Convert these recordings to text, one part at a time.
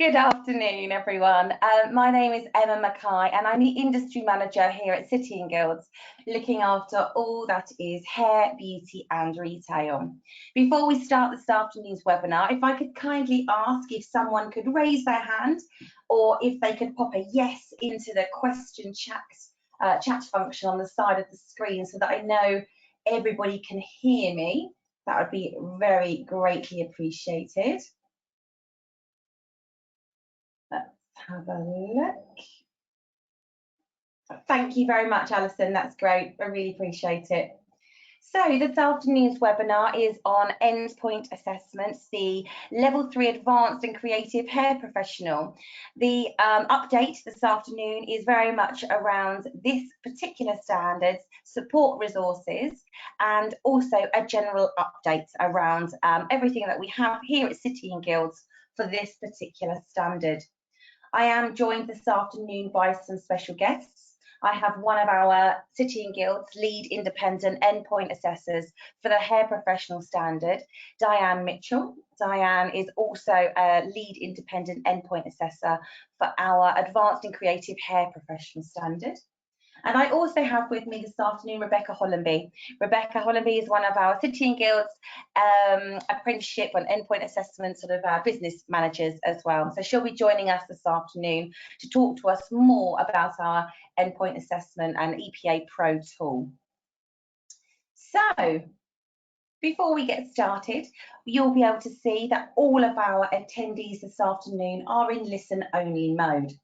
Good afternoon, everyone. My name is Emma Mackay and I'm the Industry Manager here at City and Guilds, looking after all that is hair, beauty and retail. Before we start this afternoon's webinar, if I could kindly ask if someone could raise their hand or if they could pop a yes into the question chat function on the side of the screen so that I know everybody can hear me. That would be very greatly appreciated. Let's have a look. Thank you very much, Alison. That's great. I really appreciate it. So this afternoon's webinar is on endpoint assessments, the Level 3 Advanced and Creative Hair Professional. The update this afternoon is very much around this particular standard's support resources and also a general update around everything that we have here at City and Guilds for this particular standard. I am joined this afternoon by some special guests. I have one of our City and Guilds lead independent endpoint assessors for the hair professional standard, Diane Mitchell. Diane is also a lead independent endpoint assessor for our advanced and creative hair professional standard. And I also have with me this afternoon Rebecca Hollenby. Rebecca Hollenby is one of our City and Guilds apprenticeship and endpoint assessment sort of business managers as well. So she'll be joining us this afternoon to talk to us more about our endpoint assessment and EPA Pro tool. So before we get started, you'll be able to see that all of our attendees this afternoon are in listen only mode.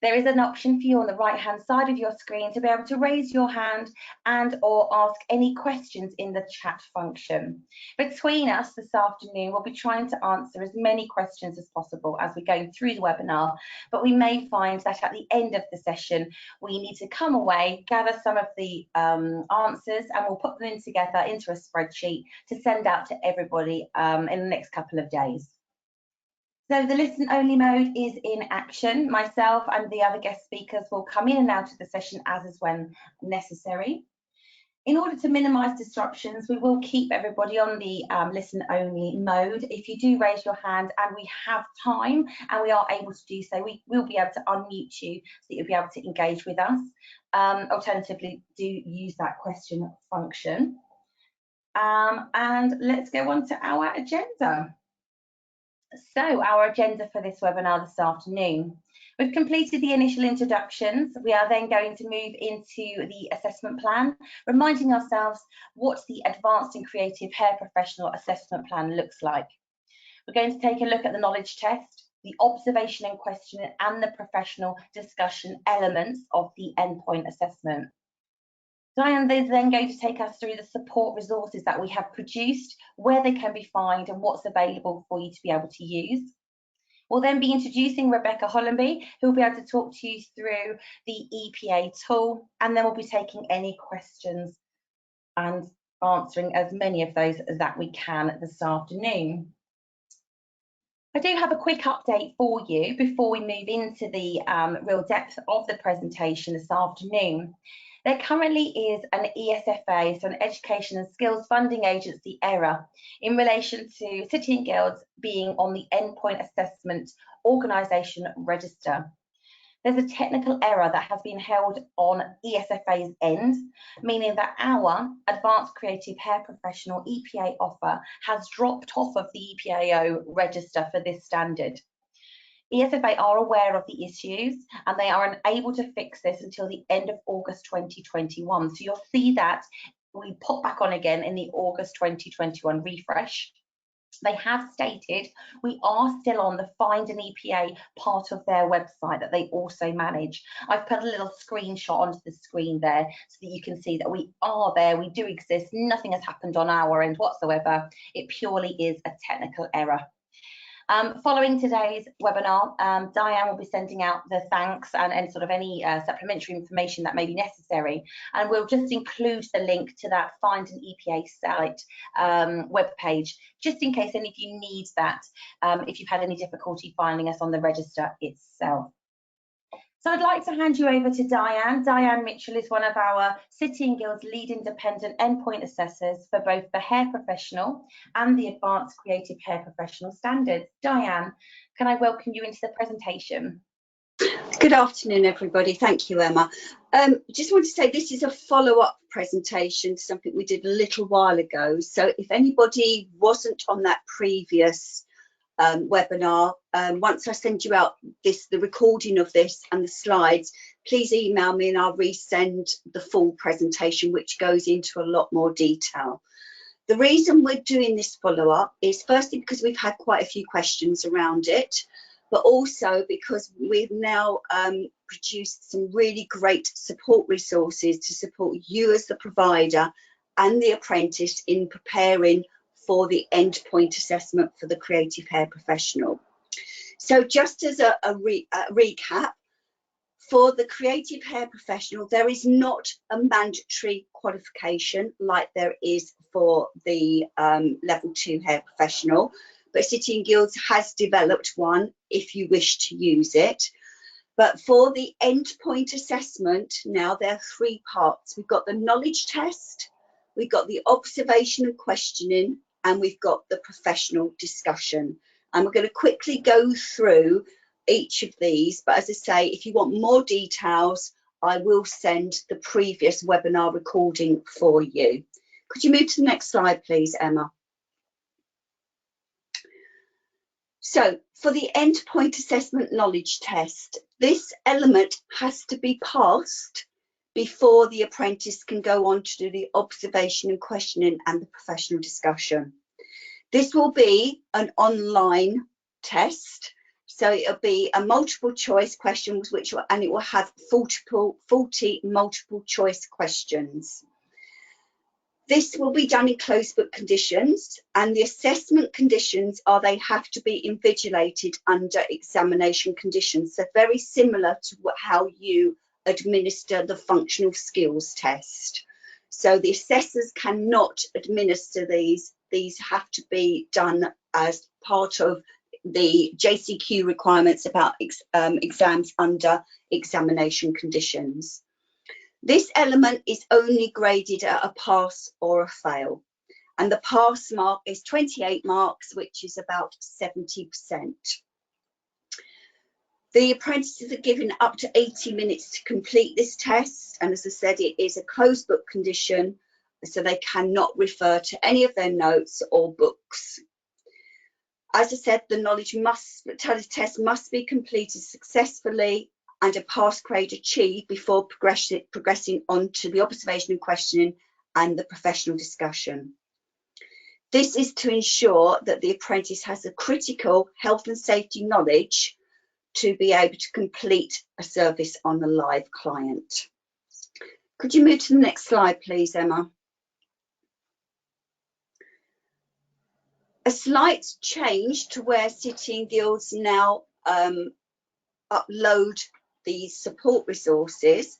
There is an option for you on the right-hand side of your screen to be able to raise your hand and or ask any questions in the chat function. Between us this afternoon, we'll be trying to answer as many questions as possible as we go through the webinar, but we may find that at the end of the session, we need to come away, gather some of the answers, and we'll put them in together into a spreadsheet to send out to everybody in the next couple of days. So the listen only mode is in action. Myself and the other guest speakers will come in and out of the session as is when necessary. In order to minimise disruptions, we will keep everybody on the listen only mode. If you do raise your hand and we have time and we are able to do so, we will be able to unmute you so that you'll be able to engage with us. Alternatively, do use that question function. And let's go on to our agenda. So our agenda for this webinar this afternoon. We've completed the initial introductions. We are then going to move into the assessment plan, reminding ourselves what the Advanced and Creative Hair Professional Assessment Plan looks like. We're going to take a look at the knowledge test, the observation and question and the professional discussion elements of the endpoint assessment. Diane is then going to take us through the support resources that we have produced, where they can be found and what's available for you to be able to use. We'll then be introducing Rebecca Hollenby, who will be able to talk to you through the EPA tool, and then we'll be taking any questions and answering as many of those that we can this afternoon. I do have a quick update for you before we move into the real depth of the presentation this afternoon. There currently is an ESFA, so an Education and Skills Funding Agency error in relation to City and Guilds being on the Endpoint Assessment Organisation Register. There's a technical error that has been held on ESFA's end, meaning that our Advanced Creative Hair Professional EPA offer has dropped off of the EPAO register for this standard. ESFA are aware of the issues and they are unable to fix this until the end of August 2021. So you'll see that we pop back on again in the August 2021 refresh. They have stated we are still on the Find an EPA part of their website that they also manage. I've put a little screenshot onto the screen there so that you can see that we are there, we do exist, nothing has happened on our end whatsoever. It purely is a technical error. Following today's webinar, Diane will be sending out the thanks and sort of any supplementary information that may be necessary, and we'll just include the link to that Find an EPA site webpage, just in case any of you need that, if you've had any difficulty finding us on the register itself. So I'd like to hand you over to Diane. Diane Mitchell is one of our City and Guilds lead independent endpoint assessors for both the hair professional and the advanced creative hair professional standards. Diane, can I welcome you into the presentation? Good afternoon, everybody. Thank you, Emma. Just want to say this is a follow-up presentation to something we did a little while ago. So if anybody wasn't on that previous webinar, once I send you out the recording of this and the slides, please email me and I'll resend the full presentation, which goes into a lot more detail. The reason we're doing this follow-up is firstly because we've had quite a few questions around it, but also because we've now produced some really great support resources to support you as the provider and the apprentice in preparing for the endpoint assessment for the creative hair professional. So just as a recap, for the creative hair professional, there is not a mandatory qualification like there is for the level 2 hair professional, but City and Guilds has developed one if you wish to use it. But for the endpoint assessment, now there are 3 parts. We've got the knowledge test, we've got the observation and questioning, and we've got the professional discussion. And we're going to quickly go through each of these, but as I say, if you want more details, I will send the previous webinar recording for you. Could you move to the next slide, please, Emma? So for the endpoint assessment knowledge test, this element has to be passed before the apprentice can go on to do the observation and questioning and the professional discussion. This will be an online test, so it'll be a multiple choice questions, and it will have 40 multiple choice questions. This will be done in closed book conditions, and the assessment conditions are they have to be invigilated under examination conditions. So very similar to how you administer the functional skills test. So the assessors cannot administer these. These have to be done as part of the JCQ requirements about exams under examination conditions. This element is only graded at a pass or a fail, and the pass mark is 28 marks, which is about 70%. The apprentices are given up to 80 minutes to complete this test, and as I said, it is a closed book condition, so they cannot refer to any of their notes or books. As I said, the knowledge test must be completed successfully and a pass grade achieved before progressing on to the observation and questioning and the professional discussion. This is to ensure that the apprentice has the critical health and safety knowledge to be able to complete a service on a live client. Could you move to the next slide, please, Emma? A slight change to where City and Guilds now upload these support resources,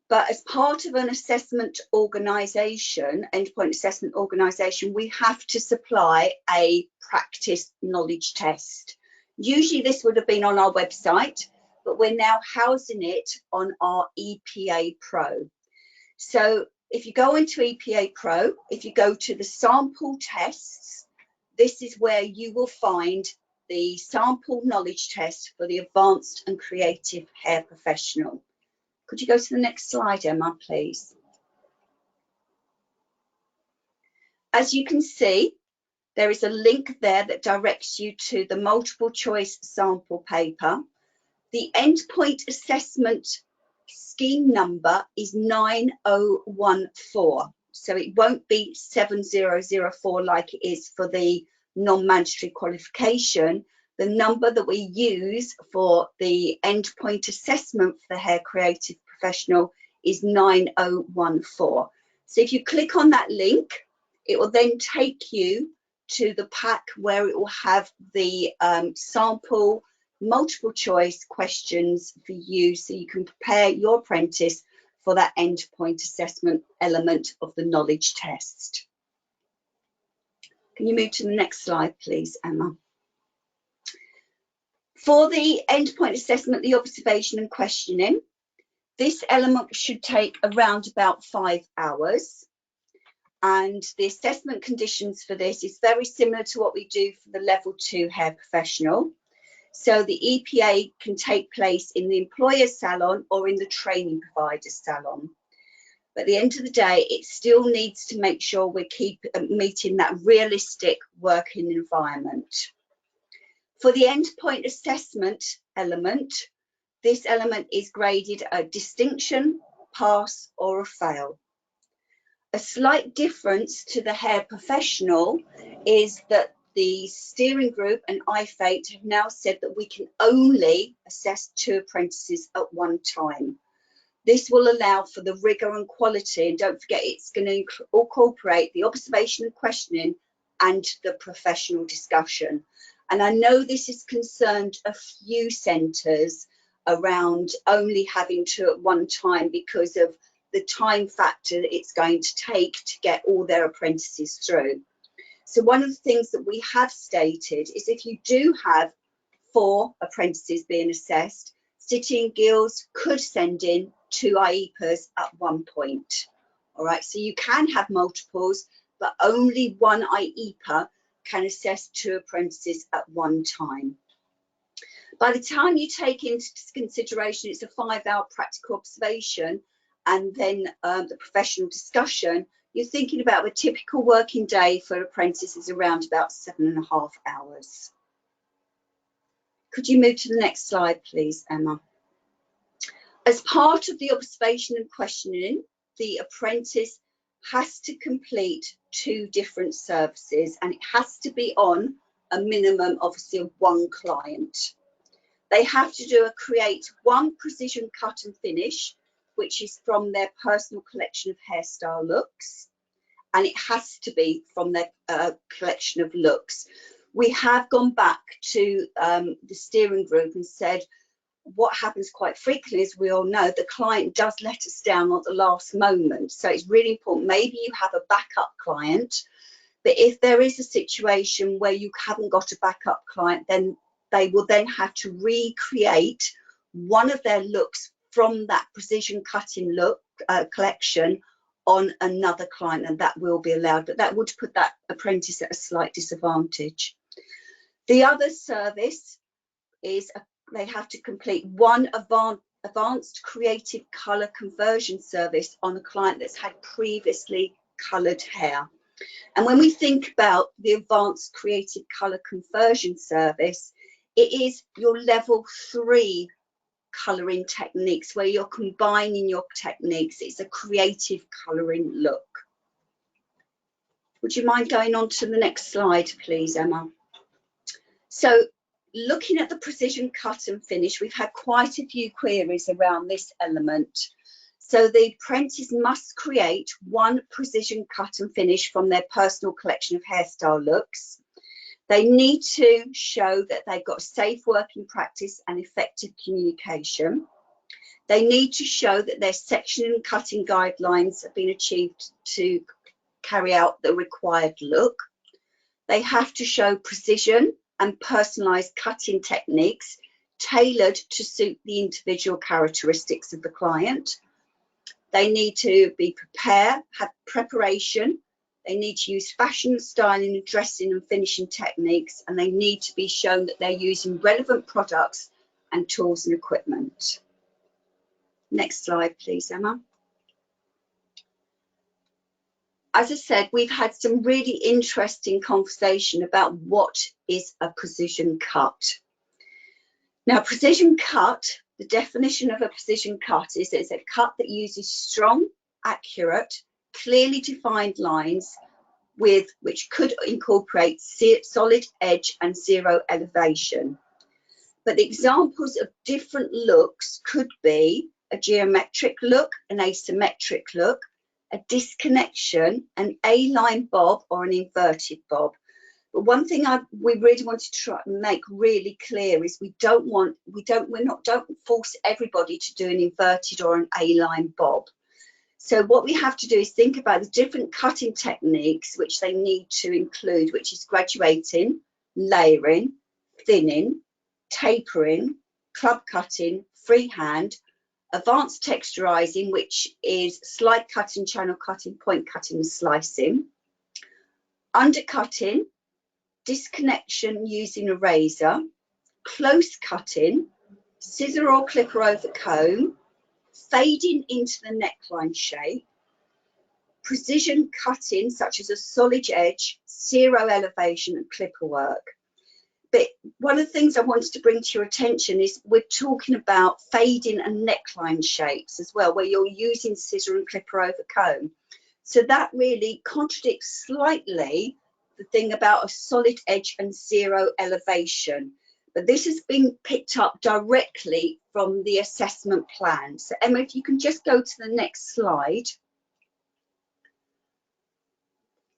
but as part of an assessment organisation, endpoint assessment organisation, we have to supply a practice knowledge test. Usually this would have been on our website, but we're now housing it on our EPA Pro. So if you go into EPA Pro, if you go to the sample tests, this is where you will find the sample knowledge test for the advanced and creative hair professional. Could you go to the next slide, Emma, please? As you can see, there is a link there that directs you to the multiple choice sample paper. The endpoint assessment scheme number is 9014, so it won't be 7004 like it is for the non-mandatory qualification. The number that we use for the endpoint assessment for the hair creative professional is 9014. So if you click on that link, it will then take you to the pack where it will have the sample multiple choice questions for you, so you can prepare your apprentice for that endpoint assessment element of the knowledge test. Can you move to the next slide, please, Emma? For the endpoint assessment, the observation and questioning, this element should take around about 5 hours. And the assessment conditions for this is very similar to what we do for the level 2 hair professional. So the EPA can take place in the employer's salon or in the training provider's salon. But at the end of the day, it still needs to make sure we keep meeting that realistic working environment. For the endpoint assessment element, this element is graded a distinction, pass, or a fail. A slight difference to the hair professional is that the steering group and IFATE have now said that we can only assess 2 apprentices at one time. This will allow for the rigour and quality, and don't forget it's going to incorporate the observation and questioning and the professional discussion. And I know this has concerned a few centres around only having 2 at one time because of the time factor that it's going to take to get all their apprentices through. So one of the things that we have stated is if you do have 4 apprentices being assessed, City and Guilds could send in 2 IEPAs at one point. All right, so you can have multiples, but only 1 IEPA can assess 2 apprentices at one time. By the time you take into consideration it's a 5-hour practical observation and then the professional discussion, you're thinking about a typical working day for apprentices around about 7.5 hours. Could you move to the next slide, please, Emma? As part of the observation and questioning, the apprentice has to complete 2 different services, and it has to be on a minimum, obviously, of 1 client. They have to create 1 precision cut and finish, which is from their personal collection of hairstyle looks, and it has to be from their collection of looks. We have gone back to the steering group and said, what happens quite frequently, as we all know, the client does let us down at the last moment. So it's really important. Maybe you have a backup client, but if there is a situation where you haven't got a backup client, then they will then have to recreate one of their looks from that precision cutting look collection on another client, and that will be allowed, but that would put that apprentice at a slight disadvantage. The other service is they have to complete 1 advanced creative colour conversion service on a client that's had previously coloured hair. And when we think about the advanced creative colour conversion service, it is your level 3 colouring techniques where you're combining your techniques. It's a creative colouring look. Would you mind going on to the next slide, please, Emma? So looking at the precision cut and finish, we've had quite a few queries around this element. So the apprentice must create 1 precision cut and finish from their personal collection of hairstyle looks. They need to show that they've got safe working practice and effective communication. They need to show that their sectioning and cutting guidelines have been achieved to carry out the required look. They have to show precision and personalised cutting techniques tailored to suit the individual characteristics of the client. They need to be prepared, have preparation. They need to use fashion, styling, dressing and finishing techniques, and they need to be shown that they're using relevant products and tools and equipment. Next slide, please, Emma. As I said, we've had some really interesting conversation about what is a precision cut. Now, precision cut, the definition of a precision cut is it's a cut that uses strong, accurate, clearly defined lines which could incorporate solid edge and zero elevation. But the examples of different looks could be a geometric look, an asymmetric look, a disconnection, an A-line bob or an inverted bob. But one thing we really want to try and make really clear is we don't force everybody to do an inverted or an A-line bob. So what we have to do is think about the different cutting techniques which they need to include, which is graduating, layering, thinning, tapering, club cutting, freehand, advanced texturizing, which is slide cutting, channel cutting, point cutting and slicing, undercutting, disconnection using a razor, close cutting, scissor or clipper over comb, fading into the neckline shape, precision cutting such as a solid edge, zero elevation and clipper work. But one of the things I wanted to bring to your attention is we're talking about fading and neckline shapes as well, where you're using scissor and clipper over comb. So that really contradicts slightly the thing about a solid edge and zero elevation. But this has been picked up directly from the assessment plan. So Emma, if you can just go to the next slide.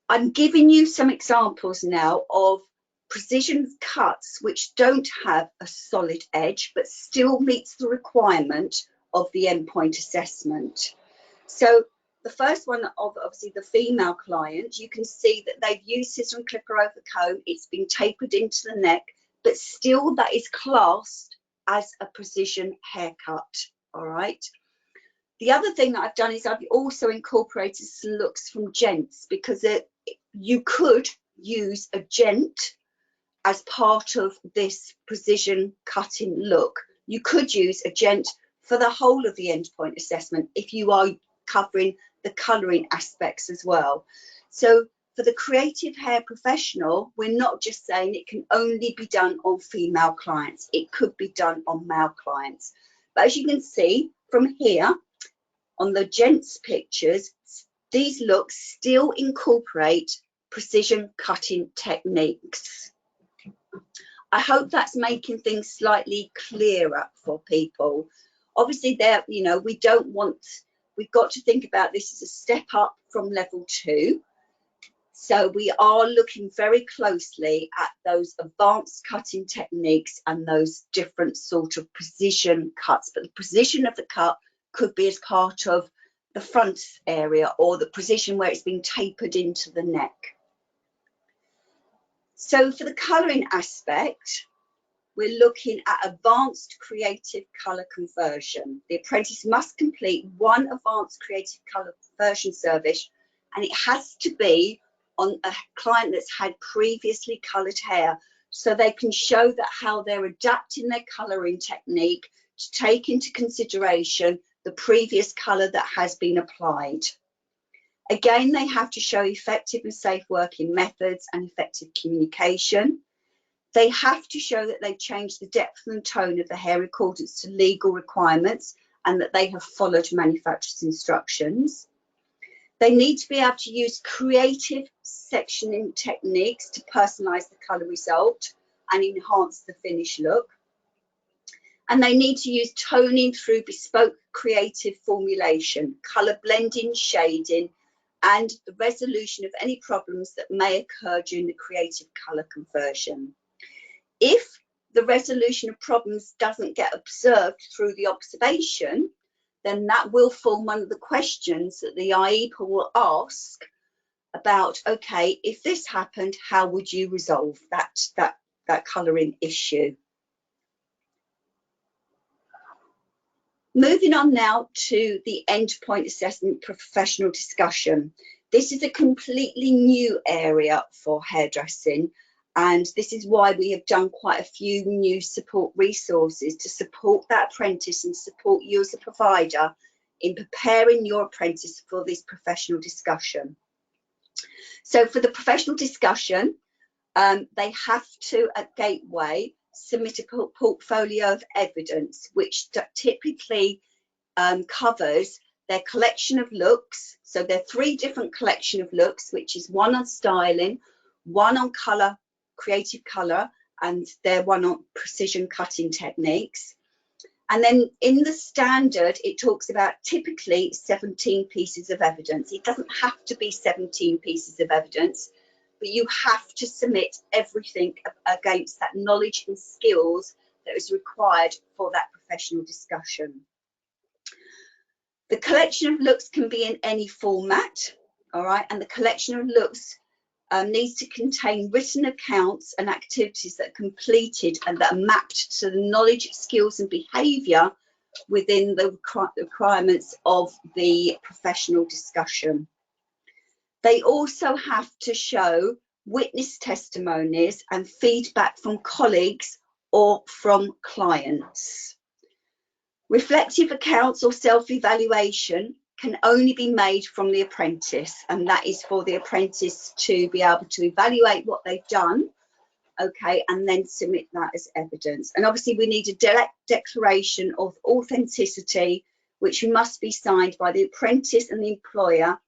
I'm giving you some examples now of precision cuts which don't have a solid edge but still meets the requirement of the endpoint assessment. So the first one of obviously the female client, you can see that they've used scissor and clipper over comb, it's been tapered into the neck, but still that is classed as a precision haircut, all right? The other thing that I've done is I've also incorporated some looks from gents, because you could use a gent as part of this precision cutting look. You could use a gent for the whole of the endpoint assessment if you are covering the colouring aspects as well. So for the creative hair professional, we're not just saying it can only be done on female clients, it could be done on male clients. But as you can see from here on the gents pictures, these looks still incorporate precision cutting techniques. I hope that's making things slightly clearer for people. Obviously there, you know, we've got to think about this as a step up from level 2. So we are looking very closely at those advanced cutting techniques and those different sort of precision cuts, but the precision of the cut could be as part of the front area or the precision where it's been tapered into the neck. So for the colouring aspect, we're looking at advanced creative colour conversion. The apprentice must complete one advanced creative colour conversion service, and it has to be on a client that's had previously coloured hair, so they can show that how they're adapting their colouring technique to take into consideration the previous colour that has been applied. Again, they have to show effective and safe working methods and effective communication. They have to show that they've changed the depth and tone of the hair in accordance to legal requirements and that they have followed manufacturer's instructions. They need to be able to use creative sectioning techniques to personalise the colour result and enhance the finished look. And they need to use toning through bespoke creative formulation, colour blending, shading, and the resolution of any problems that may occur during the creative colour conversion. If the resolution of problems doesn't get observed through the observation, then that will form one of the questions that the IEPA will ask about, okay, if this happened, how would you resolve that colouring issue? Moving on now to the endpoint assessment professional discussion. This is a completely new area for hairdressing, and this is why we have done quite a few new support resources to support that apprentice and support you as a provider in preparing your apprentice for this professional discussion. So for the professional discussion, they have to, at Gateway, submit a portfolio of evidence, which typically covers their collection of looks. So there are 3 different collection of looks, which is one on styling, one on colour, creative colour, and their one on precision cutting techniques. And then in the standard, it talks about typically 17 pieces of evidence. It doesn't have to be 17 pieces of evidence, but you have to submit everything against that knowledge and skills that is required for that professional discussion. The collection of looks can be in any format, all right, and the collection of looks needs to contain written accounts and activities that are completed and that are mapped to the knowledge, skills and behaviour within the requirements of the professional discussion. They also have to show witness testimonies and feedback from colleagues or from clients. Reflective accounts or self-evaluation can only be made from the apprentice, and that is for the apprentice to be able to evaluate what they've done, okay, and then submit that as evidence. And obviously we need a declaration of authenticity, which must be signed by the apprentice and the employer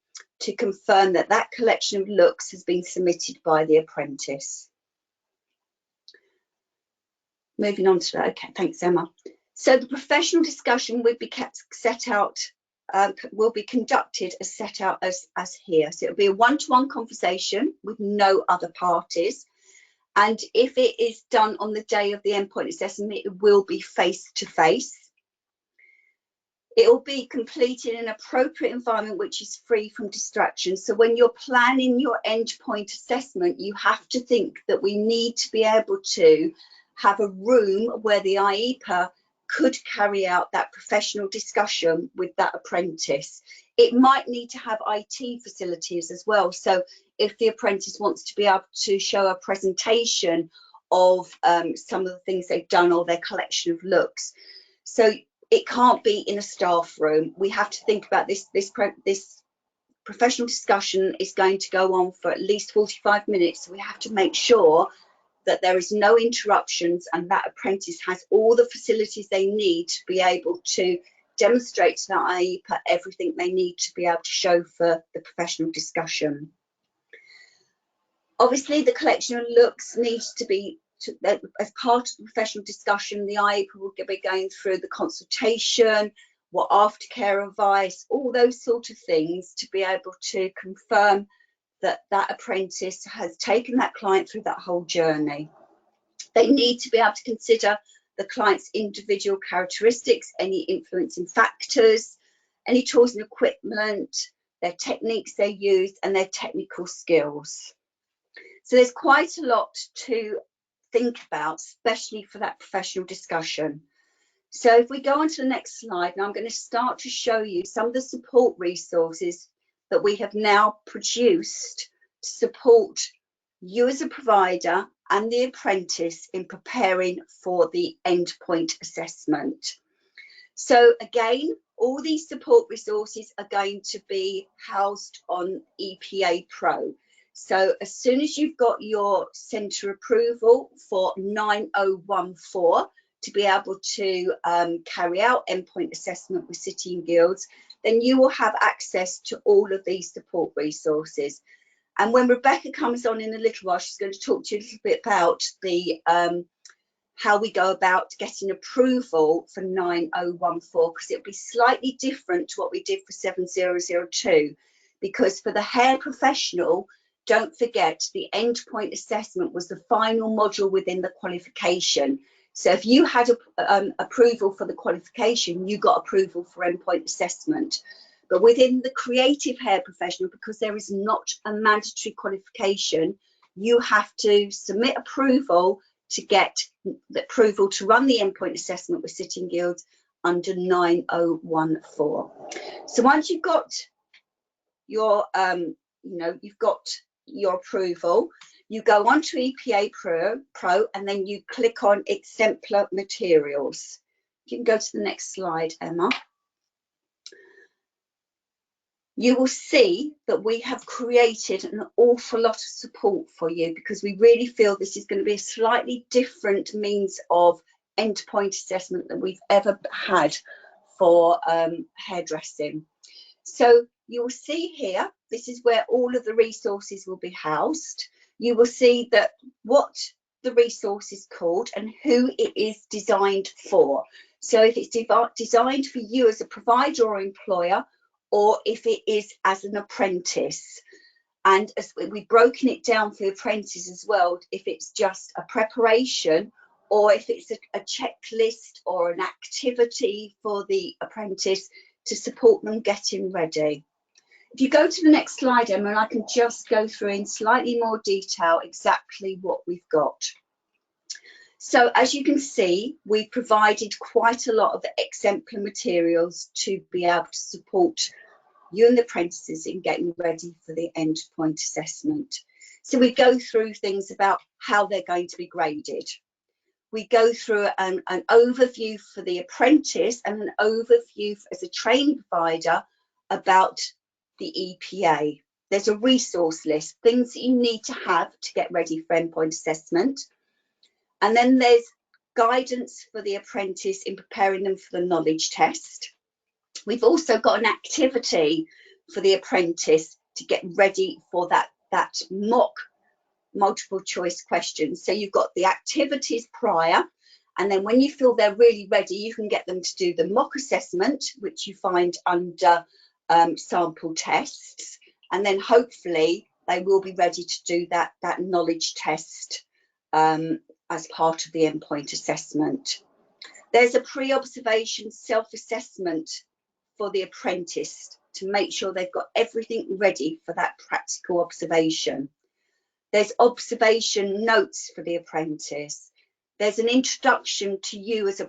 to confirm that that collection of looks has been submitted by the apprentice. Moving on to that, okay, thanks Emma. So the professional discussion will be set out, will be conducted as set out as here. So it'll be a one-to-one conversation with no other parties. And if it is done on the day of the endpoint assessment, it will be face-to-face. It will be completed in an appropriate environment which is free from distractions. So when you're planning your endpoint assessment, you have to think that we need to be able to have a room where the IEPA could carry out that professional discussion with that apprentice. It might need to have IT facilities as well. So if the apprentice wants to be able to show a presentation of some of the things they've done or their collection of looks. So it can't be in a staff room. We have to think about this professional discussion is going to go on for at least 45 minutes. So we have to make sure that there is no interruptions and that apprentice has all the facilities they need to be able to demonstrate to that IEPA everything they need to be able to show for the professional discussion. Obviously, the collection of looks needs to be, as part of the professional discussion, the IEPA will be going through the consultation, what aftercare advice, all those sort of things to be able to confirm that that apprentice has taken that client through that whole journey. They need to be able to consider the client's individual characteristics, any influencing factors, any tools and equipment, their techniques they use and their technical skills. So there's quite a lot to think about, especially for that professional discussion. So if we go on to the next slide, and I'm going to start to show you some of the support resources that we have now produced to support you as a provider and the apprentice in preparing for the endpoint assessment. So again, all these support resources are going to be housed on EPA Pro. So as soon as you've got your centre approval for 9014 to be able to carry out endpoint assessment with City and Guilds, then you will have access to all of these support resources. And when Rebecca comes on in a little while, she's going to talk to you a little bit about the how we go about getting approval for 9014, because it'll be slightly different to what we did for 7002. Because for the hair professional, don't forget the endpoint assessment was the final module within the qualification. So if you had approval for the qualification, you got approval for endpoint assessment. But within the creative hair professional, because there is not a mandatory qualification, you have to submit approval to get the approval to run the endpoint assessment with City and Guilds under 9014. So once you've got your, you've got your approval, you go on to EPA Pro and then you click on exemplar materials. You can go to the next slide, Emma. You will see that we have created an awful lot of support for you, because we really feel this is going to be a slightly different means of endpoint assessment than we've ever had for hairdressing. So you will see here, this is where all of the resources will be housed. You will see that what the resource is called and who it is designed for. So if it's designed for you as a provider or employer, or if it is as an apprentice. And as we've broken it down for the apprentice as well, if it's just a preparation or if it's a checklist or an activity for the apprentice to support them getting ready. If you go to the next slide, Emma, and I can just go through in slightly more detail exactly what we've got. So as you can see, we provided quite a lot of exemplar materials to be able to support you and the apprentices in getting ready for the endpoint assessment. So we go through things about how they're going to be graded. We go through an overview for the apprentice and an overview as a training provider about the EPA. There's a resource list, things that you need to have to get ready for endpoint assessment. And then there's guidance for the apprentice in preparing them for the knowledge test. We've also got an activity for the apprentice to get ready for that mock multiple choice question. So you've got the activities prior, and then when you feel they're really ready, you can get them to do the mock assessment, which you find under sample tests, and then hopefully they will be ready to do that knowledge test as part of the endpoint assessment. There's a pre-observation self-assessment for the apprentice to make sure they've got everything ready for that practical observation. There's observation notes for the apprentice. There's an introduction to you as a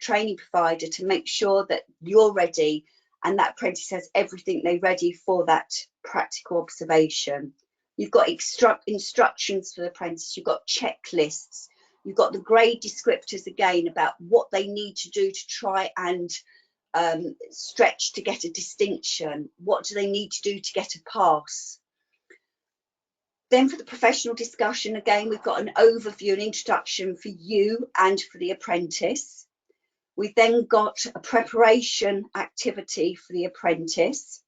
training provider to make sure that you're ready and that apprentice has everything they're ready for that practical observation. You've got instructions for the apprentice, you've got checklists, you've got the grade descriptors again about what they need to do to try and stretch to get a distinction. What do they need to do to get a pass? Then for the professional discussion, again, we've got an overview and introduction for you and for the apprentice. We've then got a preparation activity for the apprentice.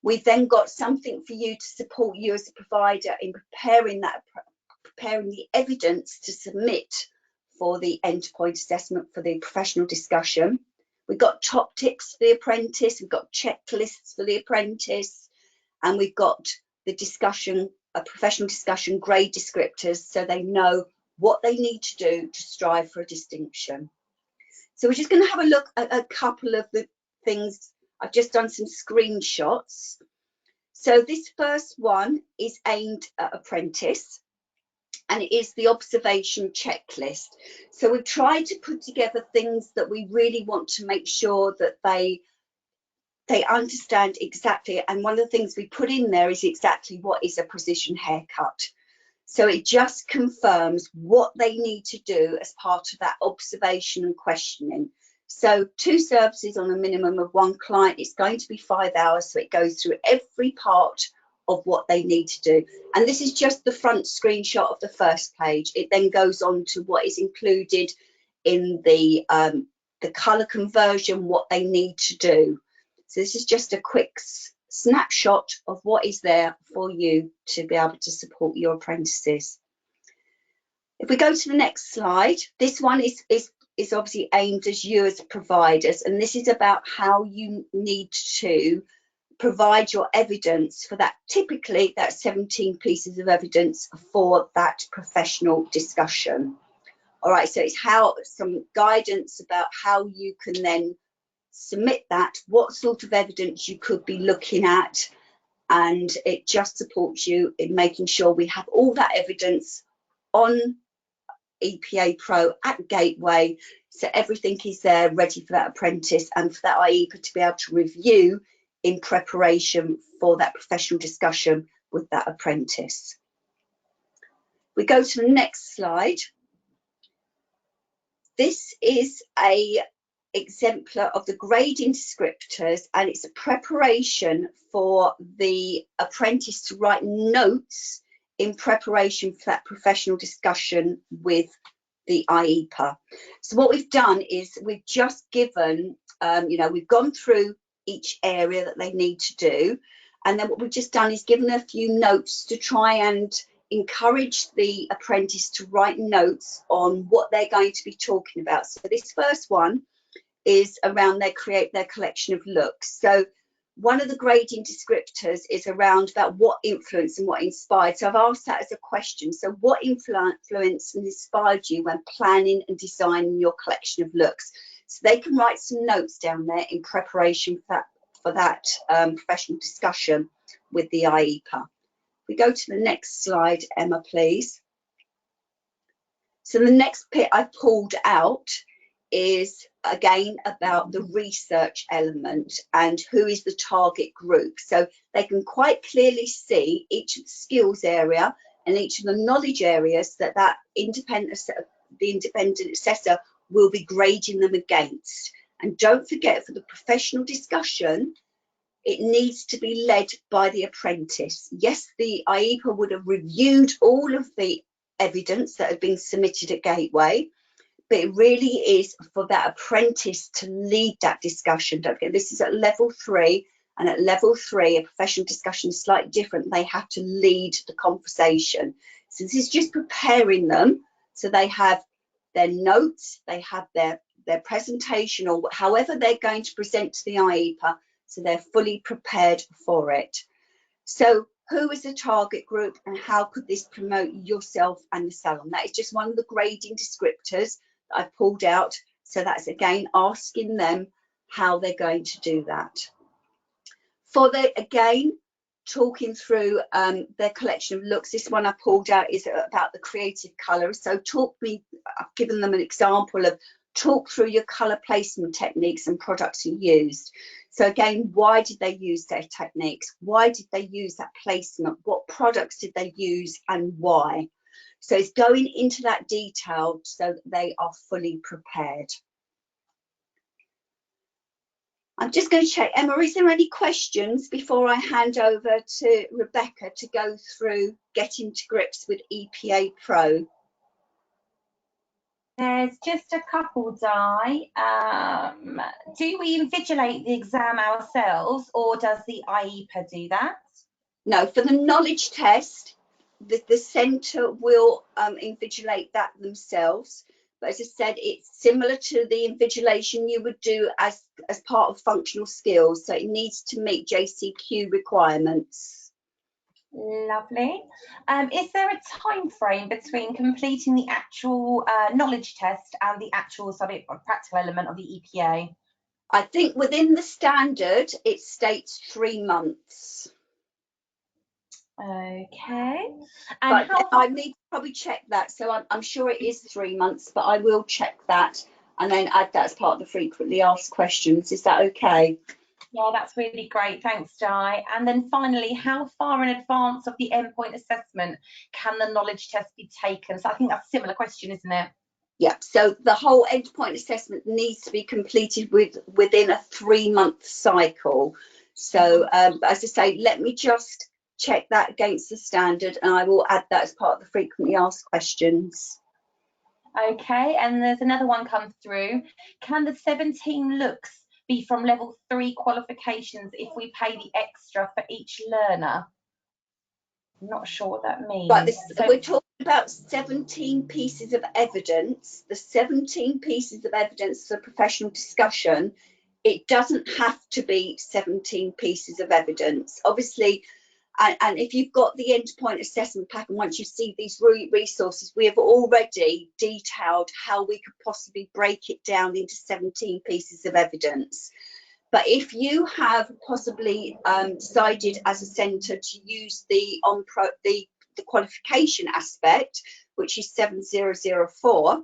We've then got something for you to support you as a provider in preparing the evidence to submit for the endpoint assessment for the professional discussion. We've got top tips for the apprentice, we've got checklists for the apprentice, and we've got the discussion, a professional discussion grade descriptors, so they know what they need to do to strive for a distinction. So we're just going to have a look at a couple of the things. I've just done some screenshots. So this first one is aimed at apprentice, and it is the observation checklist. So we've tried to put together things that we really want to make sure that they understand exactly, and one of the things we put in there is exactly what is a precision haircut. So it just confirms what they need to do as part of that observation and questioning. So 2 services on a minimum of 1 client, it's going to be 5 hours, so it goes through every part of what they need to do. And this is just the front screenshot of the first page. It then goes on to what is included in the colour conversion, what they need to do. So this is just a quick snapshot of what is there for you to be able to support your apprentices. If we go to the next slide, this one is obviously aimed at you as providers, and this is about how you need to provide your evidence for that, typically that 17 pieces of evidence for that professional discussion. All right, so it's some guidance about how you can then submit that, what sort of evidence you could be looking at, and it just supports you in making sure we have all that evidence on EPA Pro at Gateway, so everything is there ready for that apprentice and for that IEPA to be able to review in preparation for that professional discussion with that apprentice. We go to the next slide. This is a exemplar of the grading descriptors, and it's a preparation for the apprentice to write notes in preparation for that professional discussion with the IEPA. So what we've done is we've just given, we've gone through each area that they need to do, and then what we've just done is given a few notes to try and encourage the apprentice to write notes on what they're going to be talking about. So this first one is around create their collection of looks. So one of the grading descriptors is around about what influenced and what inspired. So I've asked that as a question. So what influenced and inspired you when planning and designing your collection of looks? So they can write some notes down there in preparation for for that professional discussion with the IEPA. We go to the next slide, Emma, please. So the next bit I pulled out is again about the research element and who is the target group. So they can quite clearly see each of the skills area and each of the knowledge areas that the independent assessor will be grading them against. And don't forget, for the professional discussion, it needs to be led by the apprentice. Yes, the IEPA would have reviewed all of the evidence that had been submitted at Gateway, but it really is for that apprentice to lead that discussion. Don't forget, this is at level 3, and at level 3, a professional discussion is slightly different. They have to lead the conversation. So this is just preparing them so they have their notes, they have their presentation, or however they're going to present to the IEPA, so they're fully prepared for it. So who is the target group and how could this promote yourself and the salon? That is just one of the grading descriptors that I've pulled out. So that's again asking them how they're going to do that. For the, again, talking through their collection of looks, this one I pulled out is about the creative colour. So I've given them an example of talk through your colour placement techniques and products you used. So again, why did they use their techniques? Why did they use that placement? What products did they use and why? So it's going into that detail so that they are fully prepared. I'm just going to check, Emma, is there any questions before I hand over to Rebecca to go through getting to grips with EPA Pro? There's just a couple, Di. Do we invigilate the exam ourselves, or does the IEPA do that? No, for the knowledge test, the centre will invigilate that themselves. But as I said, it's similar to the invigilation you would do as part of functional skills. So it needs to meet JCQ requirements. Lovely. Is there a time frame between completing the actual knowledge test and the actual practical element of the EPA? I think within the standard, it states 3 months. Okay. And but I need to probably check that. So I'm sure it is 3 months, but I will check that and then add that as part of the frequently asked questions. Is that okay? Yeah, that's really great. Thanks, Di. And then finally, how far in advance of the endpoint assessment can the knowledge test be taken? So I think that's a similar question, isn't it? Yeah, so the whole endpoint assessment needs to be completed within a 3-month cycle. So as I say, let me just check that against the standard and I will add that as part of the frequently asked questions. Okay, and there's another one come through. Can the 17 looks be from level 3 qualifications if we pay the extra for each learner? I'm not sure what that means. Right, we're talking about 17 pieces of evidence. The 17 pieces of evidence for professional discussion, it doesn't have to be 17 pieces of evidence. Obviously, and if you've got the endpoint assessment pack and once you see these resources, we have already detailed how we could possibly break it down into 17 pieces of evidence. But if you have possibly decided as a centre to use the qualification aspect, which is 7004,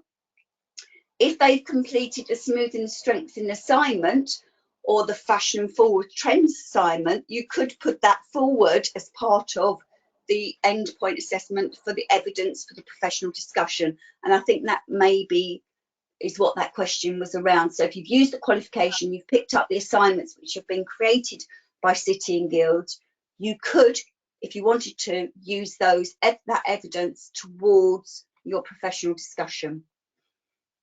if they've completed the smoothing and strengthening assignment or the fashion forward trends assignment, you could put that forward as part of the endpoint assessment for the evidence for the professional discussion. And I think that maybe is what that question was around. So if you've used the qualification, you've picked up the assignments which have been created by City and Guilds, you could, if you wanted to, use that evidence towards your professional discussion.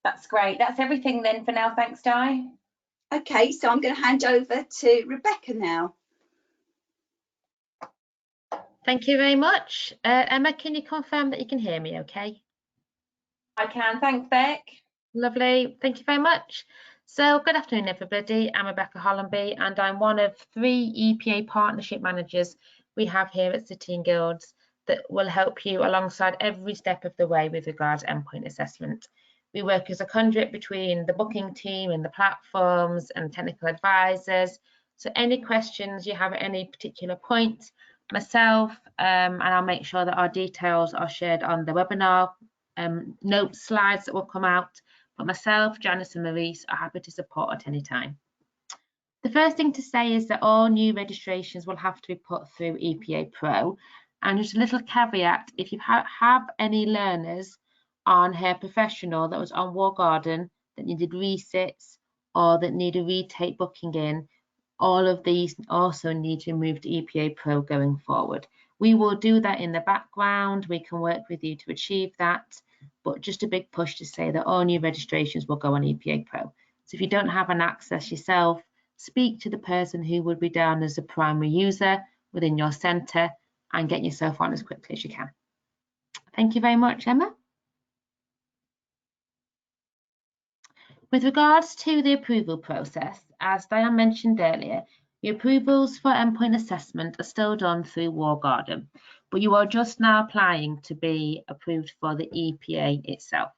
That's great. That's everything then for now. Thanks, Di. Okay, so I'm going to hand over to Rebecca now. Thank you very much. Emma, can you confirm that you can hear me okay? I can. Thanks, Beck. Lovely. Thank you very much. So good afternoon, everybody. I'm Rebecca Hollenby, and I'm one of 3 EPA partnership managers we have here at City and Guilds that will help you alongside every step of the way with regards to endpoint assessment. We work as a conduit between the booking team and the platforms and technical advisors, So any questions you have at any particular point, myself, and I'll make sure that our details are shared on the webinar note slides that will come out. But myself, Janice and Maurice are happy to support at any time. The first thing to say is that all new registrations will have to be put through EPA Pro. And just a little caveat, if you have any learners on Hair Professional that was on War Garden that needed resits or that need a retake booking in, all of these also need to move to EPA Pro going forward. We will do that in the background. We can work with you to achieve that, but just a big push to say that all new registrations will go on EPA Pro. So if you don't have an access yourself, speak to the person who would be down as a primary user within your centre and get yourself on as quickly as you can. Thank you very much, Emma. With regards to the approval process, as Diane mentioned earlier, the approvals for endpoint assessment are still done through War Garden, but you are just now applying to be approved for the EPA itself.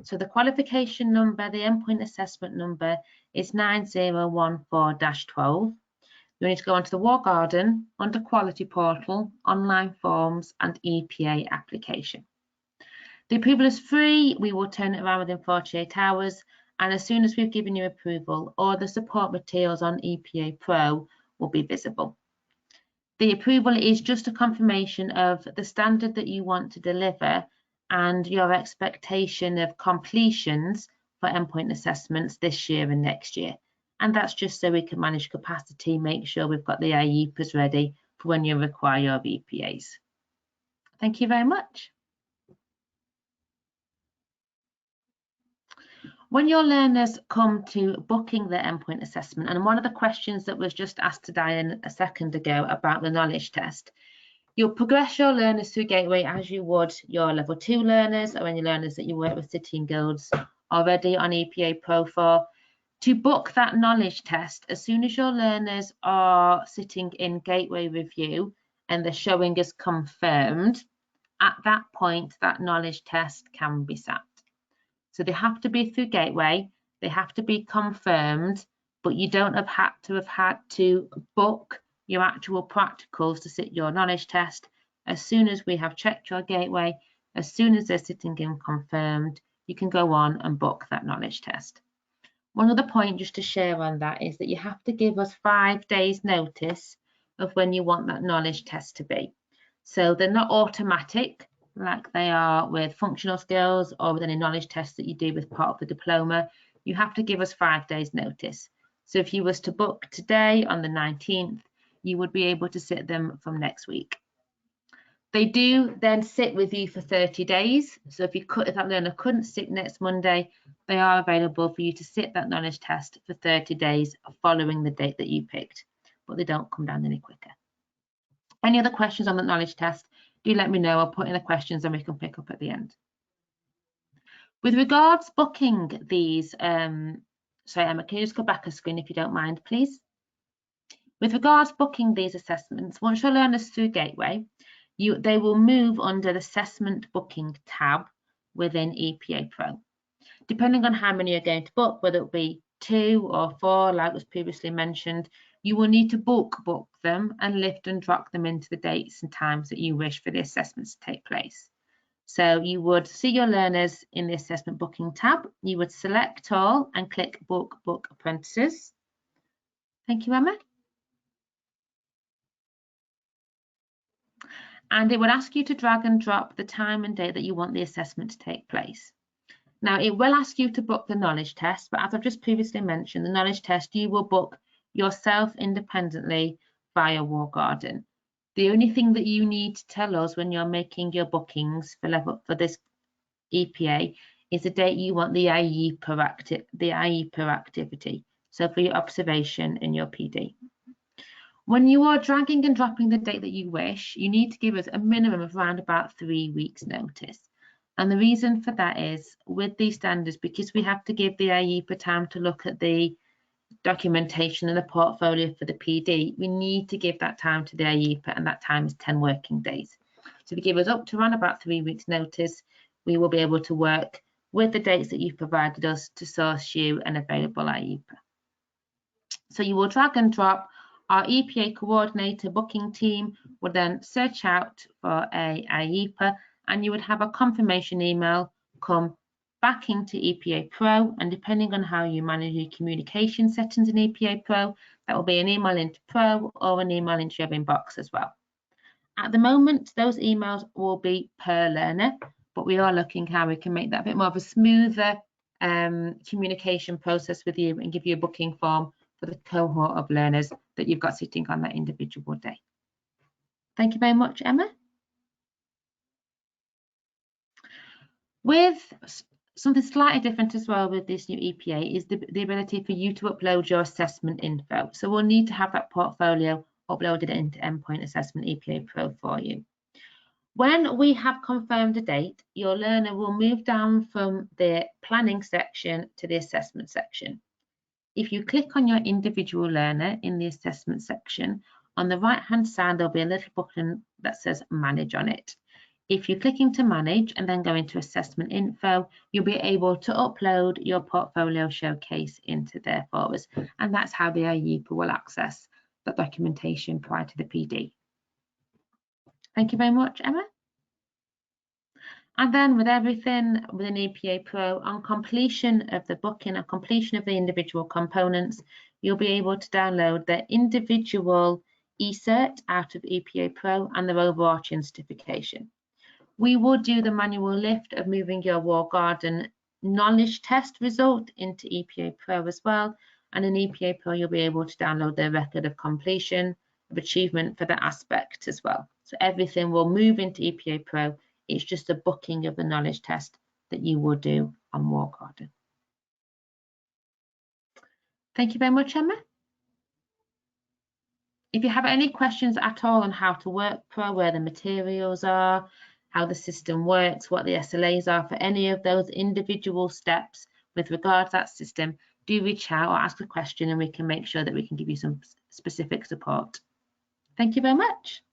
So the qualification number, the endpoint assessment number is 9014-12. You need to go onto the War Garden under Quality Portal, Online Forms and EPA Application. The approval is free. We will turn it around within 48 hours. And as soon as we've given you approval, all the support materials on EPA Pro will be visible. The approval is just a confirmation of the standard that you want to deliver and your expectation of completions for endpoint assessments this year and next year. And that's just so we can manage capacity, make sure we've got the ACHPs ready for when you require your EPAs. Thank you very much. When your learners come to booking their endpoint assessment, and one of the questions that was just asked to Diane a second ago about the knowledge test, you'll progress your learners through Gateway as you would your level 2 learners or any learners that you work with City and Guilds already on EPA Pro for. To book that knowledge test, as soon as your learners are sitting in Gateway review and the showing is confirmed, at that point that knowledge test can be sat. So they have to be through Gateway, they have to be confirmed, but you don't have had to book your actual practicals to sit your knowledge test. As soon as we have checked your Gateway, as soon as they're sitting in confirmed, you can go on and book that knowledge test. One other point just to share on that is that you have to give us 5 days notice of when you want that knowledge test to be. So they're not automatic like they are with functional skills or with any knowledge tests that you do with part of the diploma. You have to give us 5 days notice. So if you was to book today on the 19th, you would be able to sit them from next week. They do then sit with you for 30 days. So if that learner couldn't sit next Monday, they are available for you to sit that knowledge test for 30 days following the date that you picked, but they don't come down any quicker. Any other questions on the knowledge test, do let me know. I'll put in the questions and we can pick up at the end. With regards booking these, sorry Emma, can you just go back a screen if you don't mind, please? With regards booking these assessments, once your learners through Gateway, they will move under the Assessment Booking tab within EPA Pro. Depending on how many you're going to book, whether it be 2 or 4, like was previously mentioned, you will need to book them and lift and drop them into the dates and times that you wish for the assessments to take place. So you would see your learners in the Assessment Booking tab. You would select all and click Book Apprentices. Thank you, Emma. And it would ask you to drag and drop the time and date that you want the assessment to take place. Now, it will ask you to book the knowledge test, but as I've just previously mentioned, the knowledge test you will book yourself independently via War Garden. The only thing that you need to tell us when you're making your bookings for this EPA is the date you want the ACHP activity, so for your observation in your PD. When you are dragging and dropping the date that you wish, you need to give us a minimum of around about 3 weeks notice. And the reason for that is with these standards, because we have to give the ACHP time to look at the documentation and the portfolio for the PD, we need to give that time to the ACHP, and that time is 10 working days. So if you give us up to around about 3 weeks notice, we will be able to work with the dates that you've provided us to source you an available ACHP. So you will drag and drop. Our EPA coordinator booking team would then search out for a ACHP, and you would have a confirmation email come back into EPA Pro, and depending on how you manage your communication settings in EPA Pro, that will be an email into Pro or an email into your inbox as well. At the moment, those emails will be per learner, but we are looking how we can make that a bit more of a smoother communication process with you and give you a booking form for the cohort of learners that you've got sitting on that individual day. Thank you very much, Emma. With something slightly different as well with this new EPA is the ability for you to upload your assessment info. So we'll need to have that portfolio uploaded into Endpoint Assessment EPA Pro for you. When we have confirmed a date, your learner will move down from the planning section to the assessment section. If you click on your individual learner in the assessment section, on the right hand side there'll be a little button that says manage on it. If you're clicking to manage and then go into assessment info, you'll be able to upload your portfolio showcase into there for us, and that's how the ACHP will access that documentation prior to the PD. Thank you very much, Emma. And then with everything within EPA Pro, on completion of the booking and completion of the individual components, you'll be able to download the individual eCert out of EPA Pro and their overarching certification. We will do the manual lift of moving your wall garden knowledge test result into EPA Pro as well. And in EPA Pro, you'll be able to download the record of completion of achievement for that aspect as well. So everything will move into EPA Pro. It's just a booking of the knowledge test that you will do on wall garden. Thank you very much, Emma. If you have any questions at all on how to work Pro, where the materials are, how the system works, what the SLAs are for any of those individual steps with regard to that system, do reach out or ask a question and we can make sure that we can give you some specific support. Thank you very much.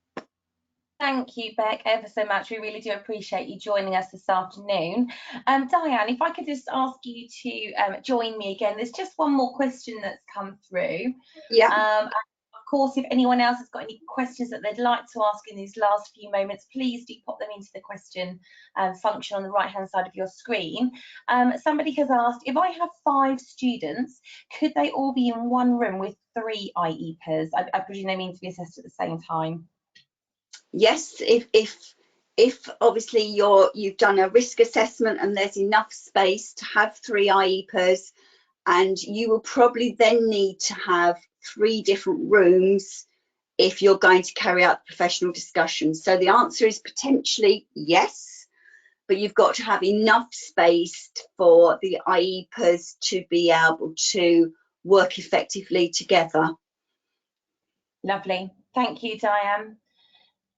Thank you, Beck, ever so much. We really do appreciate you joining us this afternoon. Diane, if I could just ask you to join me again. There's just one more question that's come through. Yeah. Of course, if anyone else has got any questions that they'd like to ask in these last few moments, please do pop them into the question function on the right-hand side of your screen. Somebody has asked, if I have 5 students, could they all be in one room with 3 IEPers? I presume they mean to be assessed at the same time. Yes, if obviously you've done a risk assessment and there's enough space to have 3 IEPers, and you will probably then need to have 3 different rooms if you're going to carry out professional discussions. So the answer is potentially yes, but you've got to have enough space for the IEPers to be able to work effectively together. Lovely. Thank you, Diane.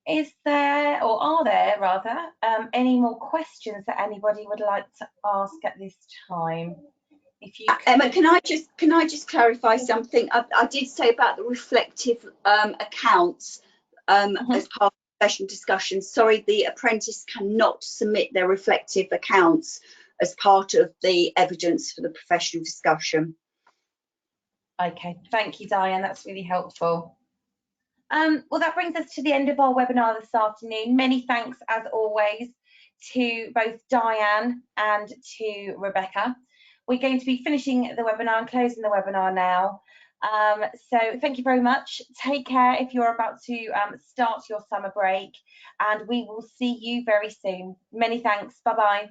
Is there, or are there rather, any more questions that anybody would like to ask at this time? If you could... Emma, can I just clarify something? I did say about the reflective accounts as part of professional discussion. Sorry, the apprentice cannot submit their reflective accounts as part of the evidence for the professional discussion. Okay, thank you, Diane. That's really helpful. Well, that brings us to the end of our webinar this afternoon. Many thanks, as always, to both Diane and to Rebecca. We're going to be finishing the webinar and closing the webinar now. So thank you very much. Take care if you're about to start your summer break, and we will see you very soon. Many thanks. Bye-bye.